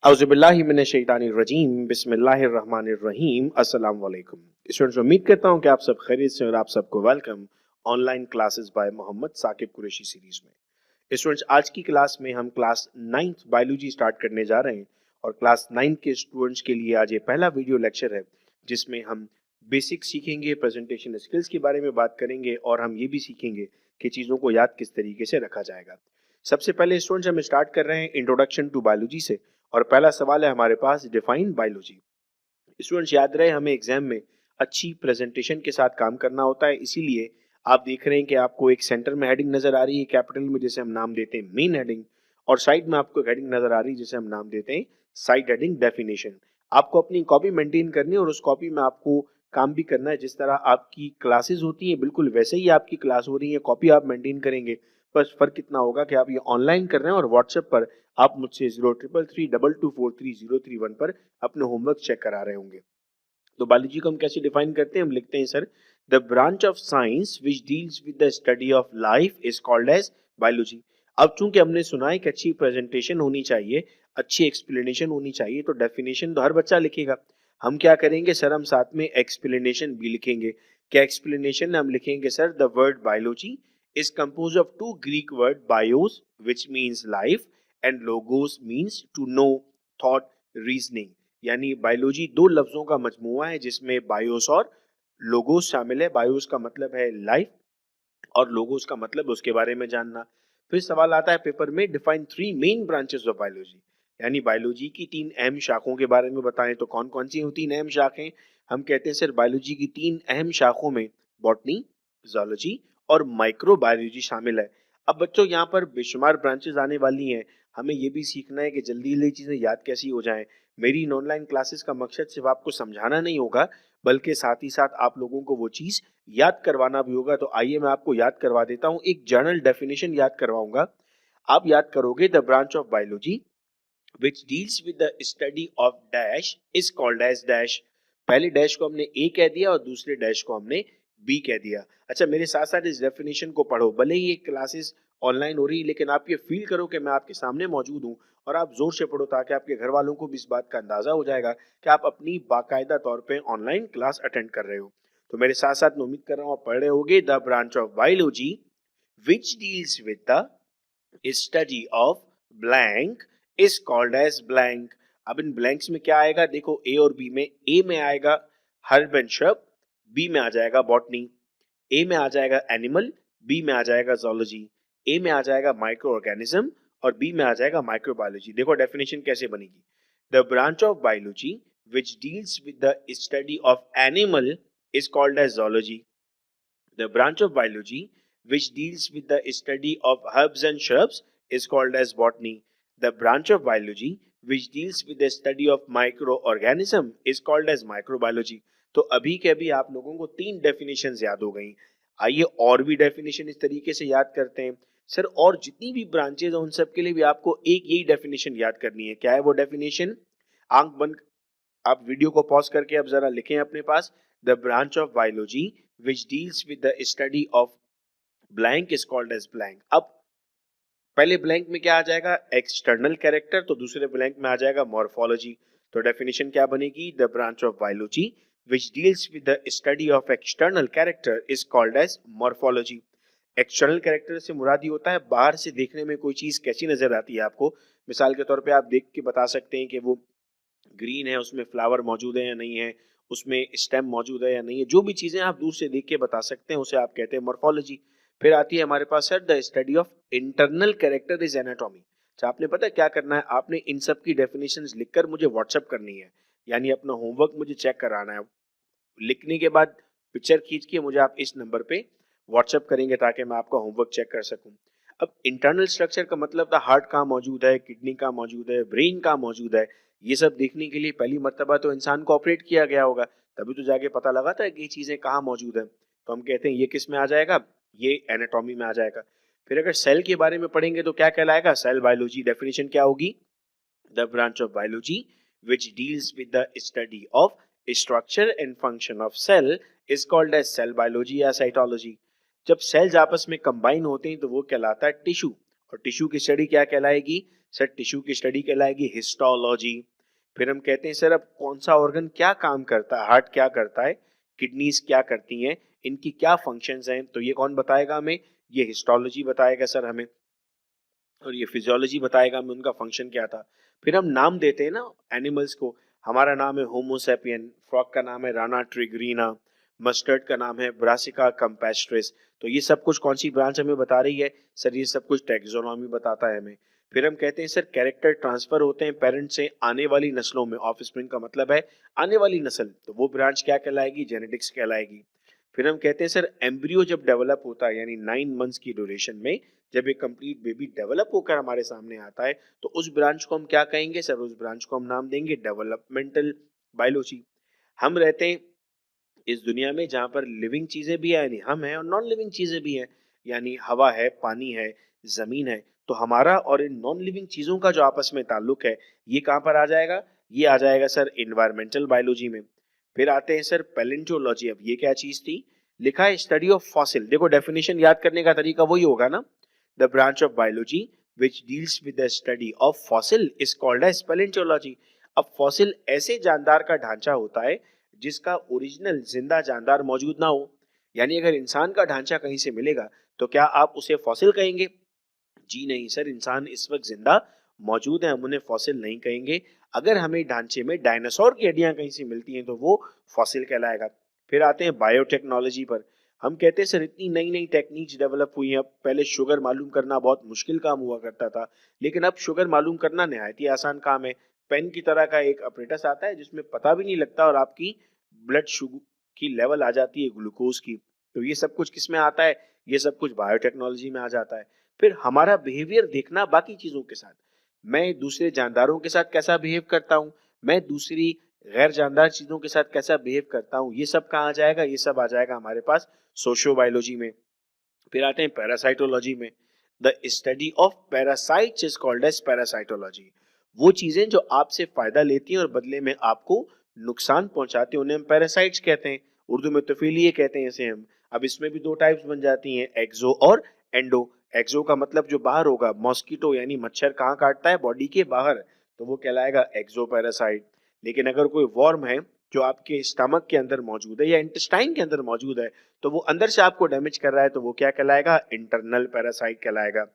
औज़ुबिल्लाहिमिनश्शैतानिर्रजीम बिस्मिल्लाहिर्रहमानिर्रहीम अस्सलाम वालेकुम। स्टूडेंट्स, उम्मीद करता हूँ कि आप सब खैरियत से और आप सबको welcome online classes by Mohammad Saqib Qureshi series में। स्टूडेंट्स, आज की क्लास में हम क्लास 9th बायोलॉजी स्टार्ट करने जा रहे हैं और क्लास 9 के स्टूडेंट्स के लिए आज ये पहला वीडियो लेक्चर है जिसमें हम बेसिक सीखेंगे, प्रेजेंटेशन स्किल्स के बारे में बात करेंगे और हम ये भी सीखेंगे कि चीज़ों को याद किस तरीके से रखा जाएगा। सबसे पहले स्टूडेंट्स हम स्टार्ट कर रहे हैं इंट्रोडक्शन टू बायोलॉजी से और पहला सवाल है हमारे पास, डिफाइन बायोलॉजी। स्टूडेंट्स, याद रहे हमें एग्जाम में अच्छी प्रेजेंटेशन के साथ काम करना होता है, इसीलिए आप देख रहे हैं कि आपको एक सेंटर में हेडिंग नजर आ रही है कैपिटल में, जिसे हम नाम देते हैं मेन हेडिंग, और साइड में आपको एक हेडिंग नजर आ रही है जिसे हम नाम देते हैं साइड हेडिंग डेफिनेशन। आपको अपनी कॉपी मेंटेन करनी है और उस कॉपी में आपको काम भी करना है। जिस तरह आपकी क्लासेस होती हैं बिल्कुल वैसे ही आपकी क्लास हो रही है, कॉपी आप मेंटेन करेंगे। बस फर्क इतना होगा कि आप ये ऑनलाइन कर रहे हैं और व्हाट्सएप पर आप मुझसे 0333224301 पर अपने होमवर्क चेक करा रहे होंगे। तो बायोलॉजी को हम कैसे डिफाइन करते हैं? हम लिखते हैं sir, the branch of science which deals with the study of life is called as biology. अब चूंकि हमने सुना है कि अच्छी प्रेजेंटेशन होनी चाहिए, अच्छी एक्सप्लेनेशन होनी चाहिए, तो डेफिनेशन तो हर बच्चा लिखेगा। हम क्या करेंगे सर, हम साथ में एक्सप्लेनेशन भी लिखेंगे। क्या एक्सप्लेनेशन हम लिखेंगे sir? The word biology is composed of two Greek word, bios which means life and logos means to know, thought, reasoning। यानी बायोलॉजी दो लफ्जों का मजमुआ है जिसमें बायोस और लोगोस शामिल है। बायोस का मतलब है लाइफ और लोगोस का मतलब उसके बारे में जानना। फिर सवाल आता है पेपर में, define three main branches of biology, यानी बायोलॉजी की तीन अहम शाखों के बारे में बताएं। तो कौन कौन सी तीन अहम शाखें? हम कहते हैं सर, बायोलॉजी की तीन अहम शाखों में बॉटनी, जूलॉजी और माइक्रोबायोलॉजी शामिल है। अब बच्चों, यहाँ पर बेशुमार ब्रांचेस आने वाली हैं, हमें ये भी सीखना है कि जल्दी जल्दी चीजें याद कैसी हो जाएं। मेरी इन ऑनलाइन क्लासेस का मकसद सिर्फ आपको समझाना नहीं होगा, बल्कि साथ ही साथ आप लोगों को वो चीज याद करवाना भी होगा। तो आइए मैं आपको याद करवा देता हूँ, एक जर्नल डेफिनेशन याद करवाऊंगा। आप याद करोगे, the branch of biology which deals with the study of dash is called as dash। पहले डैश को हमने ए कह दिया और दूसरे डैश को हमने बी कह दिया। अच्छा, मेरे साथ साथ इस डेफिनेशन को पढ़ो। भले ही ये क्लासेस ऑनलाइन हो रही है, लेकिन आप ये फील करो कि मैं आपके सामने मौजूद हूँ और आप जोर से पढ़ो, ताकि आपके घर वालों को भी इस बात का अंदाजा हो जाएगा कि आप अपनी बाकायदा तौर पे ऑनलाइन क्लास अटेंड कर रहे हो। तो मेरे साथ साथ मैं उम्मीद कर रहा हूँ आप पढ़ रहे होगे। The branch of biology which deals with the study of blank is called as blank. अब इन ब्लैंक्स में क्या आएगा? देखो, ए और बी में, ए में आएगा हर्ब एंड श्रब, बी में आ जाएगा बॉटनी। ए में आ जाएगा एनिमल, बी में आ जाएगा जोलॉजी। ए में आ जाएगा माइक्रो ऑर्गेनिज्म और बी में आ जाएगा माइक्रोबायोलॉजी। देखो डेफिनेशन कैसे बनेगी। The branch of biology which deals with the study of animal is called as zoology. The branch of biology which deals with the study of herbs and shrubs is called as botany. The branch of biology which deals with the study of microorganism is called as microbiology। तो अभी के अभी आप लोगों को तीन definition याद हो गई। आइए और भी डेफिनेशन इस तरीके से याद करते हैं। सर, और जितनी भी ब्रांचेज हैं उन सब के लिए भी आपको एक यही डेफिनेशन याद करनी है। क्या है वो डेफिनेशन? आंख बंद, आप वीडियो को पॉज करके अब जरा लिखें अपने पास, the branch of biology which deals with the study of blank is called as blank. अब पहले ब्लैंक में क्या आ जाएगा? External character. तो दूसरे ब्लैंक में आ जाएगा मॉर्फोलॉजी। तो डेफिनेशन क्या बनेगी? The branch of biology which deals with the study of external character is called as morphology. External character से मुराद ये होता है बाहर से देखने में कोई चीज कैसी नजर आती है आपको। मिसाल के तौर पे आप देख के बता सकते हैं कि वो ग्रीन है, उसमें फ्लावर मौजूद है या नहीं है, उसमें स्टेम मौजूद है या नहीं है। जो भी चीजें आप दूर से देख के बता सकते हैं उसे आप कहते हैं मॉर्फोलॉजी। फिर आती है हमारे पास sir, the study of internal character is anatomy. अच्छा, आपने पता है क्या करना है? आपने इन सब की डेफिनेशंस लिखकर मुझे व्हाट्सएप करनी है, यानी अपना होमवर्क मुझे चेक कराना है। लिखने के बाद पिक्चर खींच के मुझे आप इस नंबर पे व्हाट्सएप करेंगे ताकि मैं आपका होमवर्क चेक कर सकूं। अब इंटरनल स्ट्रक्चर का मतलब था हार्ट कहाँ मौजूद है, किडनी कहाँ मौजूद है, ब्रेन कहाँ मौजूद है। ये सब देखने के लिए पहली मर्तबा तो इंसान को ऑपरेट किया गया होगा, तभी तो जाके पता लगा था कि ये चीजें कहाँ मौजूद है। तो हम कहते हैं ये किस में आ जाएगा? ये एनाटॉमी में आ जाएगा। फिर अगर सेल के बारे में पढ़ेंगे तो क्या कहलाएगा? Cell biology. डेफिनेशन क्या होगी? the branch of biology which deals with the study of structure and function of cell is called as cell biology या cytology। जब सेल्स आपस में कंबाइन होते हैं तो वो कहलाता है टिश्यू, और टिश्यू की स्टडी क्या कहलाएगी? सर टिश्यू की स्टडी कहलाएगी हिस्टोलॉजी। फिर हम कहते हैं सर अब कौन सा ऑर्गन क्या काम करता है, हार्ट क्या करता है, किडनीज क्या करती हैं, इनकी क्या फंक्शंस हैं, तो ये कौन बताएगा हमें, ये हिस्टोलॉजी बताएगा सर हमें। और ये फिजियोलॉजी बताएगा हमें उनका फंक्शन क्या था। फिर हम नाम देते हैं ना एनिमल्स को, हमारा नाम है होमोसेपियन, फ्रॉग का नाम है राना ट्रिग्रीना, मस्टर्ड का नाम है ब्रासिका कैम्पेस्ट्रिस। तो ये सब कुछ कौन सी ब्रांच हमें बता रही है सर, ये सब कुछ टैक्सोनॉमी बताता है हमें। फिर हम कहते हैं सर कैरेक्टर ट्रांसफर होते हैं पेरेंट्स से आने वाली नस्लों में, ऑफस्प्रिंग का मतलब है आने वाली नस्ल, तो वो ब्रांच क्या कहलाएगी, जेनेटिक्स कहलाएगी। फिर हम कहते हैं सर एम्ब्रियो जब डेवलप होता है यानी 9 मंथ्स की ड्यूरेशन में, जब एक कंप्लीट बेबी डेवलप होकर हमारे सामने आता है, तो उस ब्रांच को हम क्या कहेंगे सर, उस ब्रांच को हम नाम देंगे डेवलपमेंटल बायोलॉजी। हम रहते हैं इस दुनिया में जहाँ पर लिविंग चीजें भी है यानी हम हैं, और नॉन लिविंग चीजें भी हैं यानी हवा है, पानी है, जमीन है। तो हमारा और इन नॉन लिविंग चीजों का जो आपस में ताल्लुक है, ये कहाँ पर आ जाएगा, ये आ जाएगा सर इन्वायरमेंटल बायोलॉजी में। फिर आते हैं सर पैलेंटोलॉजी। अब ये क्या चीज थी, लिखा है स्टडी ऑफ फॉसिल। देखो डेफिनेशन याद करने का तरीका वही होगा ना, the branch of biology which deals with the study of fossil is called as palaeontology. अब फॉसिल ऐसे जानदार का ढांचा होता है जिसका ओरिजिनल जिंदा जानदार मौजूद ना हो। यानी अगर इंसान का ढांचा कहीं से मिलेगा तो क्या आप उसे फॉसिल कहेंगे, जी नहीं सर, इंसान इस वक्त जिंदा मौजूद है, हम उन्हें फॉसिल नहीं कहेंगे। अगर हमें ढांचे में डायनासोर की हड्डियां कहीं से मिलती हैं तो वो फॉसिल कहलाएगा। फिर आते हैं बायोटेक्नोलॉजी पर। हम कहते हैं सर इतनी नई नई टेक्निक्स डेवलप हुई हैं, अब पहले शुगर मालूम करना बहुत मुश्किल काम हुआ करता था, लेकिन अब शुगर मालूम करना निहायत ही आसान काम है। पेन की तरह का एक अपरेटस आता है जिसमें पता भी नहीं लगता और आपकी ब्लड शुगर की लेवल आ जाती है ग्लूकोज की। तो ये सब कुछ किस में आता है, ये सब कुछ बायोटेक्नोलॉजी में आ जाता है। फिर हमारा बिहेवियर देखना बाकी चीजों के साथ, मैं दूसरे जानदारों के साथ कैसा बिहेव करता हूँ, मैं दूसरी गैर जानदार चीजों के साथ कैसा बिहेव करता हूँ, ये सब कहाँ आ जाएगा, ये सब आ जाएगा हमारे पास सोशियो बायोलॉजी में। फिर आते हैं पैरासाइटोलॉजी में। The study of parasites is called as parasitology. वो चीजें जो आपसे फायदा लेती हैं और बदले में आपको नुकसान पहुंचाती हैं, उन्हें हम पैरासाइट्स कहते हैं। उर्दू में तोफिलिए कहते हैं इसे हम। अब इसमें भी दो टाइप्स बन जाती हैं, एक्सो और एंडो। एक्सो का मतलब जो बाहर होगा, मॉस्किटो यानी मच्छर कहाँ काटता है, बॉडी के बाहर, तो वो कहलाएगा एक्सो पैरासाइट। लेकिन अगर कोई वर्म है जो आपके स्टमक के अंदर मौजूद है या इंटेस्टाइन के अंदर मौजूद है, तो वो अंदर से आपको डैमेज कर रहा है, तो वो क्या कहलाएगा, इंटरनल पैरासाइट कहलाएगा।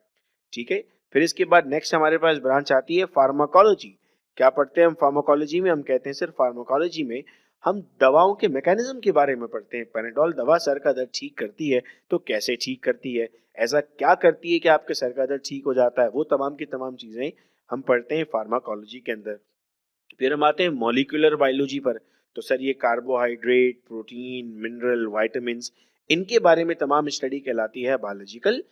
ठीक है। फिर इसके बाद नेक्स्ट हमारे पास ब्रांच आती है फार्माकोलॉजी। क्या पढ़ते हैं हम फार्माकोलॉजी में, हम कहते हैं सर फार्माकोलॉजी में हम दवाओं के मैकेनिज्म के बारे में पढ़ते हैं। पेनाडोल दवा सर का दर्द ठीक करती है, तो कैसे ठीक करती है, ऐसा क्या करती है कि आपके सर का दर्द ठीक हो जाता है, वो तमाम की तमाम चीजें हम पढ़ते हैं फार्माकोलॉजी के अंदर। फिर हम आते हैं मॉलिक्यूलर बायोलॉजी पर। तो सर ये कार्बोहाइड्रेट, प्रोटीन, मिनरल, वाइटामिन्स, इनके बारे में तमाम स्टडी कहलाती है बायोलॉजिकल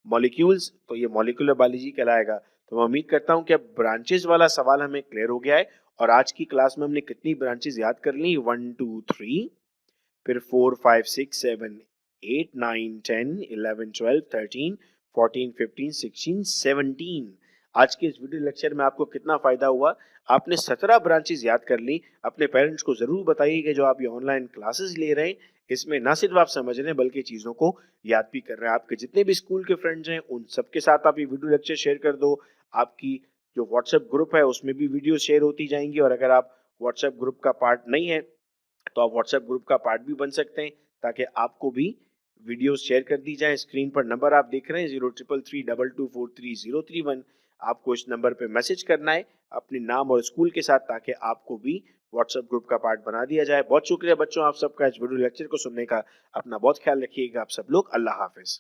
मॉलिक्यूल्स, तो ये मॉलिक्यूलर बायोलॉजी कहलाएगा। तो मैं उम्मीद करता हूँ कि अब ब्रांचेस वाला सवाल हमें क्लियर हो गया है। और आज की क्लास में हमने कितनी ब्रांचेस याद कर ली, 1 2 3, फिर 4 5 6 7 8 9 10 11 12 13 14 15 16 17। आज के इस वीडियो लेक्चर में आपको कितना फायदा हुआ, आपने 17 ब्रांचेस याद कर ली। अपने पेरेंट्स को जरूर बताइए कि जो आप ये ऑनलाइन क्लासेस ले रहे हैं, इसमें ना सिर्फ आप समझ रहे हैं बल्कि चीजों को याद भी कर रहे हैं। आपके जितने भी स्कूल के फ्रेंड्स हैं उन सबके साथ आप ये वीडियो लेक्चर शेयर कर दो। आपकी जो व्हाट्सएप ग्रुप है उसमें भी वीडियो शेयर होती जाएंगी, और अगर आप व्हाट्सएप ग्रुप का पार्ट नहीं है तो आप व्हाट्सएप ग्रुप का पार्ट भी बन सकते हैं, ताकि आपको भी वीडियो शेयर कर दी जाए। स्क्रीन पर नंबर आप देख रहे हैं 033322433031। आपको इस नंबर पे मैसेज करना है अपने नाम और स्कूल के साथ, ताकि आपको भी व्हाट्सएप ग्रुप का पार्ट बना दिया जाए। बहुत शुक्रिया बच्चों आप सबका इस वीडियो लेक्चर को सुनने का। अपना बहुत ख्याल रखिएगा आप सब लोग। अल्लाह हाफिज।